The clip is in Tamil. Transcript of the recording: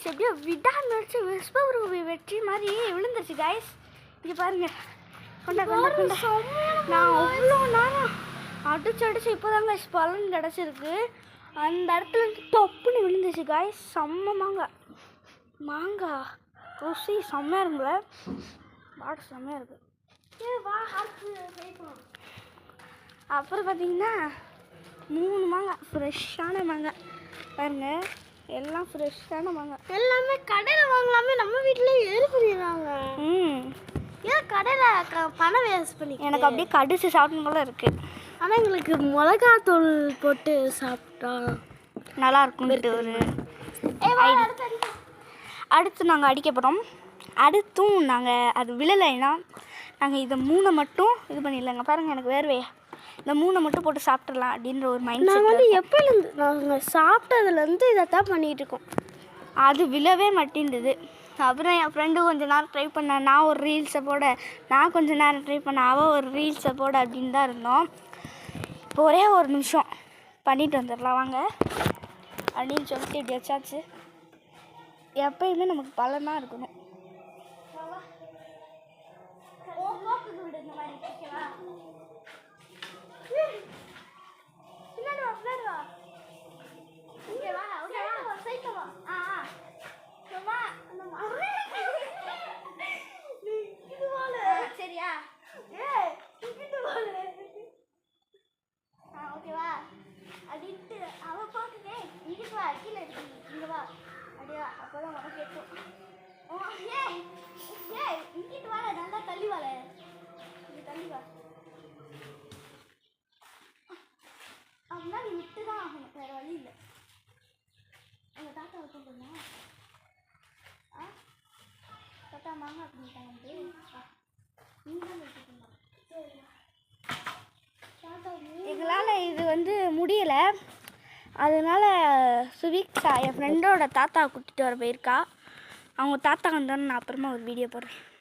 காய்ஸ் எப்படியோ விடாமுயற்சி விஸ்வரூபி வெற்றி மாதிரி விழுந்துருச்சு காய்ஸ். இங்கே பாருங்க கொண்டா நான் அவ்வளோ நேரம் அடிச்சு இப்போதாங்க பலன் கிடச்சிருக்கு. அந்த இடத்துல டொப்புன்னு விழுந்துச்சு காய்ஸ். செம்ம மாங்காய் ருசி செம்மையாக இருக்குல்ல, பாட்டு செம்மையாக இருக்குது. அப்புறம் பார்த்தீங்கன்னா 3 மாங்காய் ஃப்ரெஷ்ஷான மாங்காய் பாருங்க, எல்லாம் ஃப்ரெஷ்ஷான மாங்காய். எல்லாமே கடையில் வாங்கலாமே, நம்ம வீட்டிலே ஏற்படுறாங்க. ஏன் கடையில் பணம் வேஸ்ட் பண்ணி எனக்கு அப்படியே கடிச்சு சாப்பிடணும் போல இருக்குது. ஆனால் எங்களுக்கு மிளகாத்தூள் போட்டு சாப்பிட்டா நல்லா இருக்கும். அடுத்து நாங்கள் அடிக்க போகிறோம். அடுத்தும் நாங்கள் அது விழலைன்னா நாங்கள் இதை 3 மட்டும் இது பண்ணிடலாங்க. பாருங்கள் எனக்கு வேர்வையா, இந்த 3 மட்டும் போட்டு சாப்பிட்றலாம் அப்படின்ற ஒரு மைண்ட் செட். வந்து எப்போலேருந்து நாங்கள் சாப்பிட்டதுலேருந்து இதை தான் பண்ணிகிட்டு இருக்கோம். அது விழவே மாட்டேங்குது. அப்புறம் என் ஃப்ரெண்டு கொஞ்சம் நேரம் ட்ரை பண்ணேன், நான் ஒரு ரீல்ஸை போட, நான் கொஞ்சம் நேரம் ட்ரை பண்ணேன், அவள் ஒரு ரீல்ஸை போட அப்படின்னு தான் இருந்தோம். இப்போ ஒரே ஒரு நிமிஷம் பண்ணிட்டு வந்துடலாம் வாங்க அப்படின்னு சொல்லிட்டு இப்படி வச்சாச்சு. எப்பயுமே நமக்கு பலனாக இருக்கணும். சரியா ஓகேவா அப்படின்ட்டு அவ போட்டுட்டே இங்கிட்டு வா, கீழே இங்கே வா அப்படியா, அப்போதான் உனக்கு கேட்கும். இங்கிட்டு வாழ, நல்லா தள்ளி வாழ, இங்கே தள்ளி வா. அப்படின்னா நீ விட்டு தான் ஆகணும், வேறு வழி இல்லை. உங்கள் தாத்தா வைக்கணுமா? தாத்தா மாங்காய் அப்படின்ட்டாங்க, நீங்கள் வச்சுக்கணும். எங்களால் இது வந்து முடியலை, அதனால் சுவிக்ஷா என் ஃப்ரெண்டோட தாத்தா கூட்டிகிட்டு வர போயிருக்கா. அவங்க தாத்தா வந்தோன்னு நான் அப்புறமா ஒரு வீடியோ போடுறேன்.